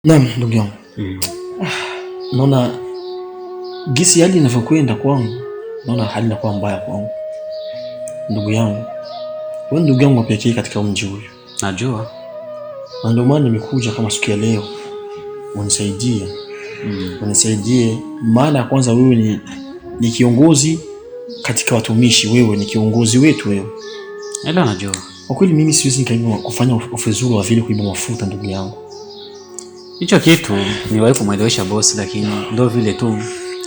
Naam, ndugu yangu. Naona gisi hali inavyokwenda kwangu, naona hali inakuwa mbaya kwangu. Ndugu yangu, wewe ndugu yangu pekee katika mji huu. Najua. Na ndio maana nimekuja kama siku ya leo. Unisaidie. Unisaidie maana kwanza wewe ni kiongozi katika watumishi, wewe ni kiongozi wetu wewe. Ila najua. Kwa kweli mimi siwezi nikaiba kufanya ufezuru wa vile kuiba mafuta ndugu yangu. Hicho kitu niwahi kumwelewesha boss, lakini ndio vile tu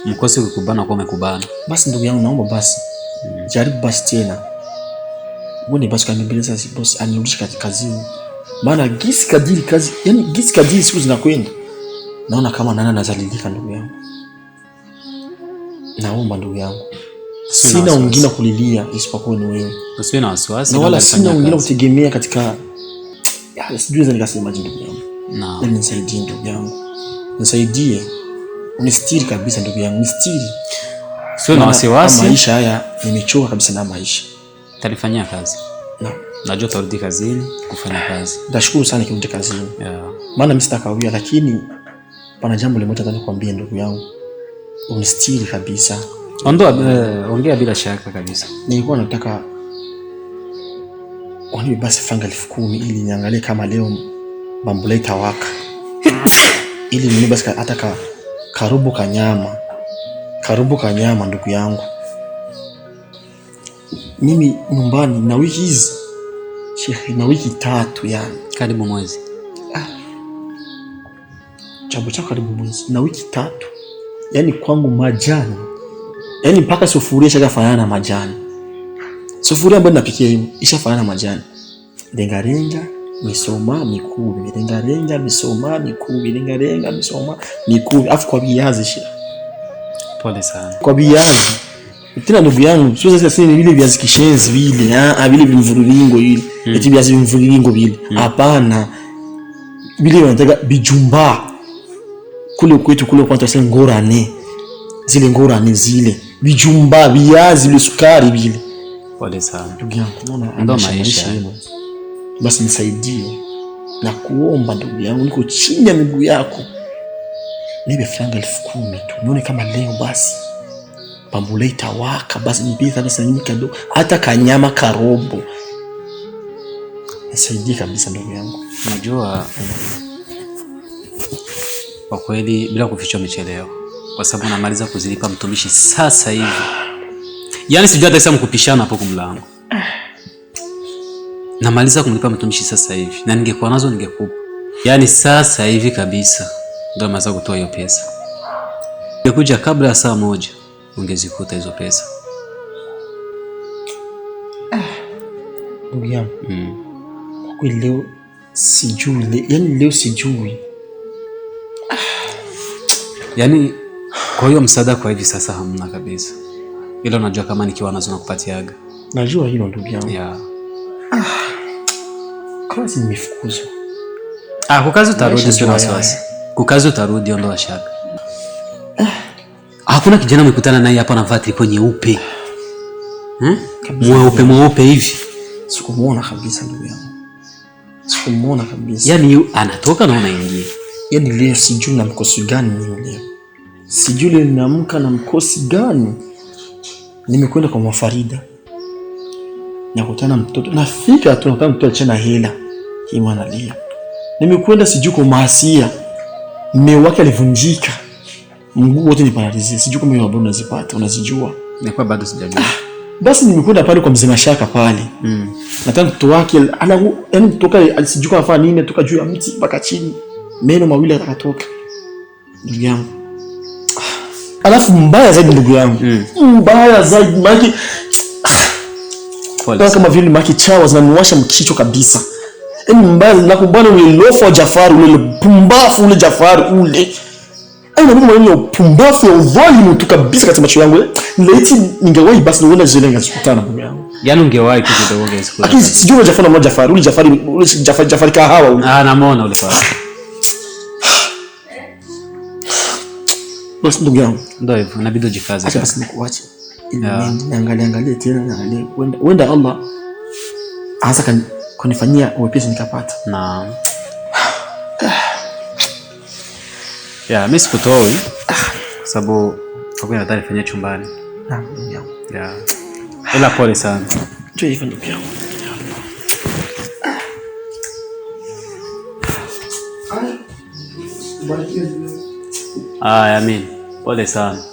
mkosi ukikubana kwa umekubana. Basi ndugu yangu, naomba basi jaribu basi tena. Uone basi kaniambia boss anirudishe katika kazini. Maana gisi kadiri kazi, yani gisi kadiri siku zinakwenda, naona kama nana nazalilika ndugu yangu. Naomba ndugu yangu. Sina wengine kulilia isipokuwa ni wewe. Usiwe na wasiwasi. Na wala sina wengine kutegemea katika sijui za nikasema ndugu yangu. Na nisaidie ndugu yangu. Nisaidie. Unistiri kabisa ndugu yangu. Unistiri. Usiwe na wasiwasi. Maisha haya nimechoka kabisa na maisha. Talifanyia kazi. Najua utarudi kazini kufanya kazi. Nitashukuru sana kirudi kazini. Maana mimi sitakawia, lakini pana jambo limoja nataka kukwambia ndugu yangu. Unistiri kabisa. Ongea bila shaka kabisa. Nilikuwa nataka wanipe basi franga 10,000 ili niangalie kama leo bambula itawaka. Ili mimi basi hata karubu kanyama ndugu yangu. Mimi nyumbani na wiki hizi shehe, na wiki 3 yani karibu mwezi. Jambo cha karibu mwezi na wiki 3. Yani kwangu majani, yani mpaka sufuria ishafanana na majani. Sufuria ambayo napikia hiyo ishafanana na majani. Lengarenga misoma mikubi, lengarenga misoma mikubi, lengarenga misoma mikubi, afu kwa viazi shehe. Pole sana. Kwa viazi. Tena ndugu yangu, sio sasa sisi vile viazi kishenzi vile, vile vimvurilingo vile. Eti viazi vimvurilingo vile. Hapana. Vile wanataka bijumba. Kule kwetu kule kwa tunasema ngorane. Zile ngorane zile. Bijumba, viazi vile, sukari vile. Pole sana. Ndugu yangu, unaona ndo maisha. Basi nisaidie. Na kuomba ndugu yangu, niko chini ya miguu yako. Nipe franga 10,000 tu. Nione kama leo basi bambula itawaka, basi nipige kabisa nini kidogo, hata kanyama karobo. Nisaidie kabisa ndugu yangu. Najua kwa kweli bila kuficha umechelewa, kwa sababu namaliza kuzilipa mtumishi sasa hivi. Yaani sijui hata sasa mkupishana hapo kumlango. Namaliza kumlipa mtumishi sasa hivi, na ningekuwa nazo ningekupa. Yaani sasa hivi kabisa ndio naweza kutoa hiyo pesa. Ningekuja kabla ya saa 1 ungezikuta hizo pesa. Ndugu yangu. Kwa kweli leo sijui, yani leo sijui. Yaani kwa hiyo msaada kwa hivi sasa hamna kabisa. Ila unajua kama nikiwa nazo nakupatiaga. Najua hilo ndugu yangu. Kazi nimefukuzwa. Kukazi utarudi, sio wasiwasi. Kukazi utarudi, ondoa shaka. Hakuna kijana mkutana naye hapa anavaa triko nyeupe. Mweupe hivi. Sikumuona kabisa ndugu yangu. Sikumuona kabisa. Yaani anatoka na unaingia. Yaani leo sijui na mkosi gani mimi leo. Sijui leo ninaamka na mkosi gani. Nimekwenda kwa Mafarida. Nakutana mtoto. Nafika tu nakutana mtoto achana hela. Kima analia. Nimekwenda sijui kwa Maasia. Mume wake alivunjika. Mguu wote ni paralizi. Sijui kama hiyo unazipata, unazijua. Nilikuwa bado sijajua. Basi nimekwenda pale kwa mzee Mashaka pale. Nataka mtoto wake yani kutoka alisijua afanya nini, toka juu ya mti mpaka chini. Meno mawili akatoka. Ndugu yangu. Alafu mbaya zaidi ndugu yangu. Mbaya zaidi maki. Kama vile maki chawa zinaniwasha mkicho kabisa. Yaani mbaya nakubana ule lofu wa Jafari, ule pumbafu ule Jafari ule. Aina mimi mwenye pumbafu ya uvoli tu kabisa katika macho yangu. Laiti ningewahi basi nione zile ngazikutana ndugu yangu. Yaani ungewahi tu kidogo ungezikuta. Lakini sijui Jafari na Jafari, ule Jafari kahawa ule. Namuona ule pale. Basi ndugu yangu. Ndio hivyo, inabidi ujikaze. Acha basi nikuache. Niangalie tena wenda Allah anza kunifanyia wepesi nikapata. Naam. Ya, mimi sikutoi kwa sababu kwa kweli nataka nifanye chumbani. Naam, ndugu yangu. Ya. Ila pole sana. Njoo hivyo ndugu yangu. Amin. Pole sana.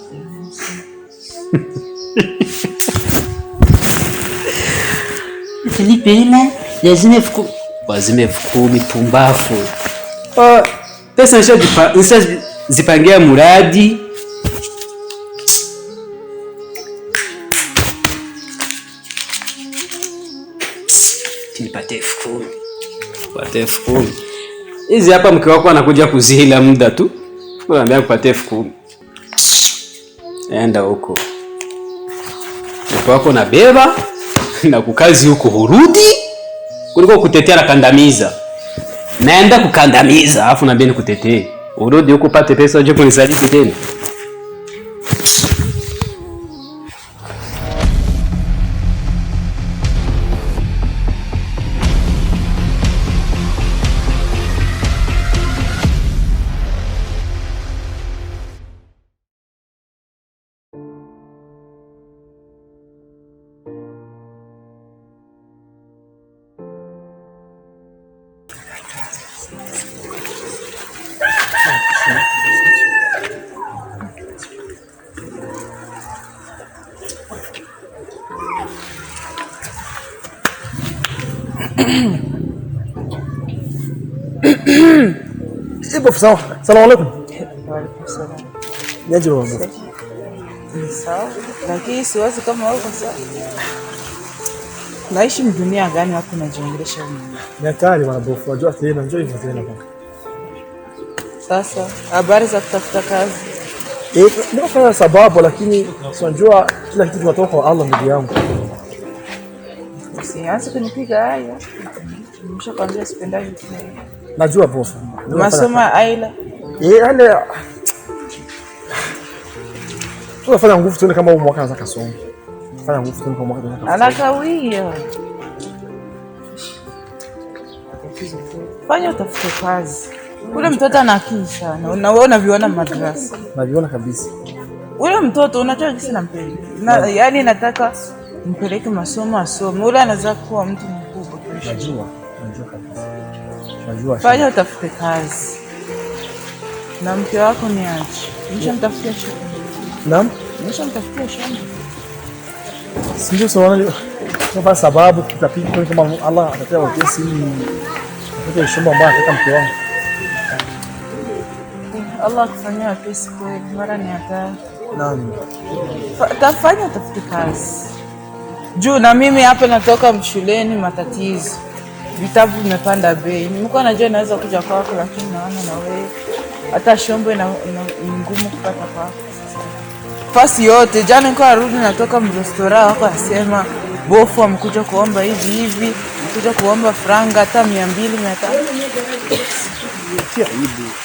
Filipe ile lazima elfu kumi pumbafu. Pesa nishazipangia muradi. Nipate 10,000. Pate 10,000. Hizi hapa mke wako anakuja kuzila muda tu. Unaambia kupate 10,000. Enda huko. Mke wako nabeba na kukazi huko hurudi kuliko kutetea na kandamiza. Naenda kukandamiza alafu naambia nikutetee. Urudi huko upate pesa uje kunisaliti tena. Ipo sawa. Salamu alaykum. Wa alaykum salaam. Niaje baba? Sawa. Lakini siwazi kama wako sawa. Naishi dunia gani watu wanajiongelesha mimi? Ni hatari bwana bofu. Unajua tena njoo hivyo tena bwana. Sasa habari za kutafuta kazi. Ndio kwa sababu lakini unajua kila kitu kinatoka kwa Allah ndugu yangu. Usianze kunipiga haya. Nimeshakwambia sipendaji kile. Najua bofu. Masomo aila. Yale tunafanya nguvu tuone kama huu mwaka anaweza kasoma. Fanya nguvu tuone kama mwaka anaweza kasoma. Anakawia. Fanya utafute kazi. Ule mtoto ana akili sana. Unaona viona madrasa. Naviona kabisa. Ule mtoto unajua kisi nampenda. Yaani nataka mpeleke masomo asome. Ule anaweza kuwa mtu mkubwa. Najua kabisa. Najua. Fanya utafute kazi. Na mke wako ni aje? Nishamtafutia shamba. Naam? Nishamtafutia shamba. Sio sawa kwa sababu tutapita kama Allah atatia wepesi ili apate shamba mbaya katika mke wangu. Allah akifanyia wepesi kweli mara ni hatari. Naam. Tafanya utafute kazi. Juu na mimi hapa natoka shuleni matatizo. Vitabu vimepanda bei. Nilikuwa najua naweza kuja kwako lakini naona na wewe hata shombo ina ngumu kupata kwako. Fasi yote jana nilikuwa narudi natoka mrestora wako asema bofu amekuja kuomba hivi, amekuja kuomba franga hata 200 300.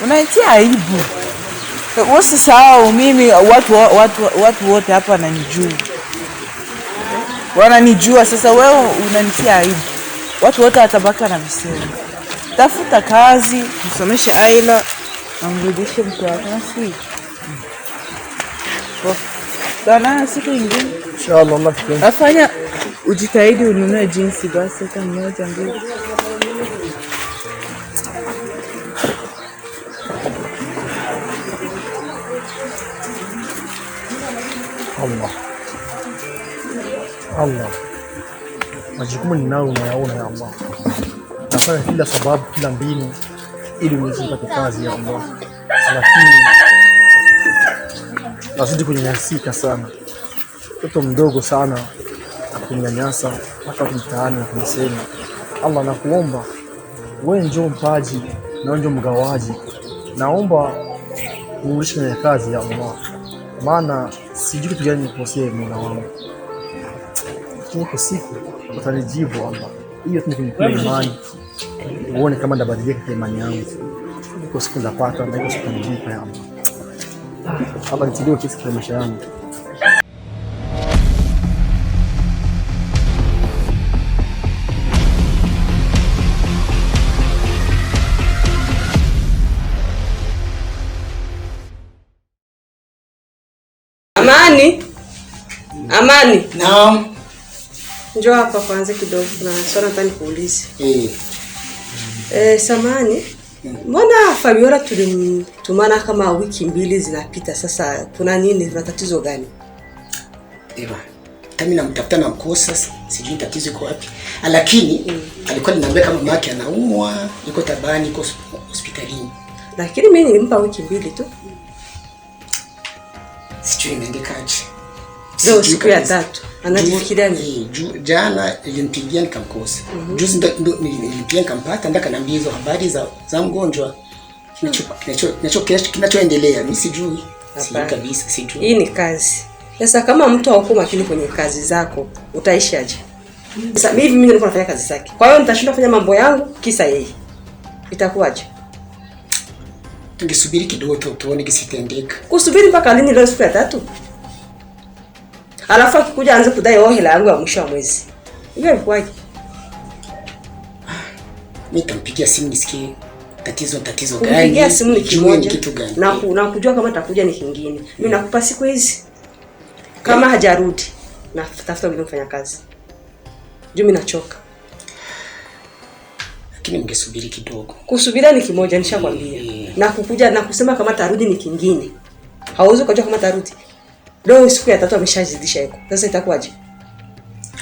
Unaitia aibu. Usisahau mimi watu wote hapa wananijua. Wananijua sasa wewe unanitia aibu. Watu wote watabaka na visema. Tafuta kazi, msomeshe Aila, amrudishe mke wako nasi. Sana siku nyingine. Inshallah Allah tukupenda. Afanya ujitahidi ununue jinsi basi hata mmoja mbili. Allah. Majukumu ninao unayaona ya Allah. Nafanya kila sababu, kila mbinu ili niweze kupata kazi ya Allah. Lakini nazidi kunyanyasika sana. Mtoto mdogo sana kunyanyasa mpaka mtaani na kunisema Allah, nakuomba wewe njoo mpaji na wewe njoo mgawaji. Naomba urudishe kwenye kazi ya Allah. Maana sijui kitu gani nikosee Mola wangu. Kwa siku utanijibu Allah. Hiyo tu ni imani. Uone kama ndabadilika kwa imani yangu. Kwa siku ndapata na hiyo siku nilipa ya Allah. Allah nitilie kesi kwa maisha yangu. Amani. Amani. Naam. Njoo hapa kwanza kidogo na swali nataka nikuulize. Samani. Mbona Fabiola tulimtumana kama wiki mbili zinapita sasa, kuna nini? Kuna tatizo gani? Eva, kama namtafuta na mkosa, sijui tatizo iko wapi. Lakini alikuwa ananiambia kama mama yake anaumwa, yuko tabani, yuko hospitalini. Lakini mimi nilimpa wiki mbili tu. Sijui inaendekaje. Leo siku ya 3. Anajifikiria nini? Jana nilimpigia nikamkosa. Juzi ndo nilimpigia nikampata, ndaka niambia hizo habari za mgonjwa. Kinachoendelea mimi sijui. Sijui kabisa, sijui. Hii ni kazi. Sasa kama mtu hauko makini kwenye kazi zako, utaishi aje? Sasa mimi nilikuwa nafanya kazi zake. Kwa hiyo nitashinda kufanya mambo yangu kisa yeye. Itakuwaje? Tungesubiri kidogo tuone kisitendeka. Kusubiri mpaka lini? Leo siku ya 3. Alafu akikuja aanze kudai hela yangu ya mwisho wa mwezi. Hiyo ilikuwaje? Mimi nitampigia simu nisikie tatizo gani. Nipigia simu ni kimoja. Kitu gani? Na kujua kama atakuja ni kingine. Mimi nakupa siku hizi. Kama hajarudi na tafuta mwingine kufanya kazi. Juu mimi nachoka. Lakini mngesubiri kidogo. Kusubiria ni kimoja nishakwambia. Na kukuja na kusema kama tarudi ni kingine. Hauwezi kujua kama tarudi. Leo siku ya 3 ameshazidisha yuko. Sasa itakuwaje?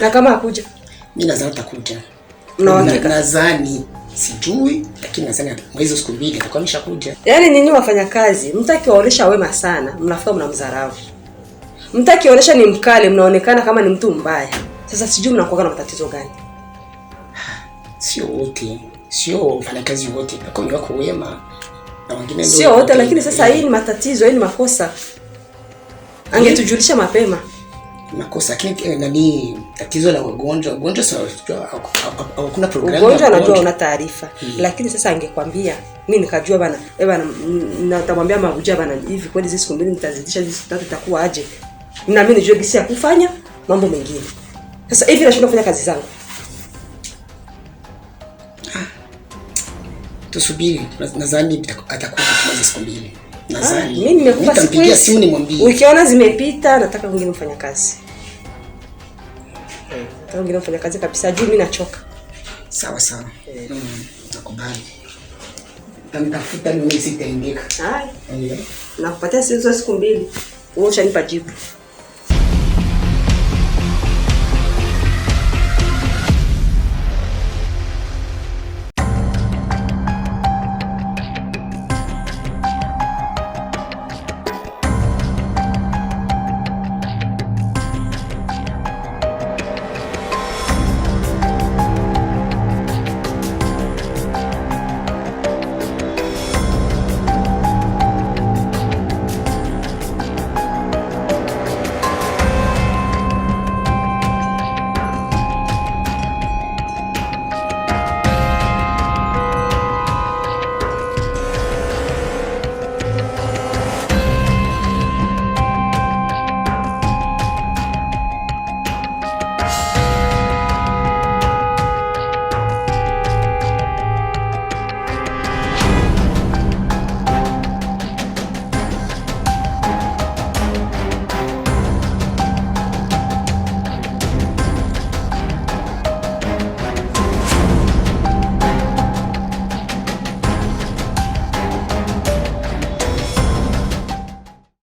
Na kama hakuja? Mimi nadhani atakuja. Nadhani sijui, lakini nadhani mwezi siku 2 atakuwa ameshakuja. Yaani nyinyi wafanya kazi, mtakiwaonesha wema sana, mnafika mnamdharau. Mtakiwaonesha ni mkale, mnaonekana kama ni mtu mbaya. Sasa sijui mnakuwa na matatizo gani? Sio wote, sio wafanyakazi wote, kwa wako wema na wengine ndio. Sio wote, lakini sasa hii ni matatizo, hii ni makosa. Angetujulisha mapema. Makosa lakini nani tatizo la wagonjwa sio hakuna programu. Ugonjwa anajua una taarifa. Lakini sasa angekwambia, mimi nikajua bana, natamwambia mabuja bana hivi kweli hizo siku 2 nitazidisha hizo 3 itakuwa aje. Na mimi nijue gisi ya kufanya mambo mengine. Sasa hivi nashinda kufanya kazi zangu. Tusubiri, nadhani atakuja kama siku 2. Nadhani. Mimi nimekupa simu simu nimwambie. Ukiona zimepita nataka mwingine mfanya kazi. Nataka mwingine mfanya kazi kabisa, juu mimi nachoka. Sawa. Nakubali. Nitafuta mimi sitaendeka. Nakupatia siku 2. Wewe ushanipa jibu.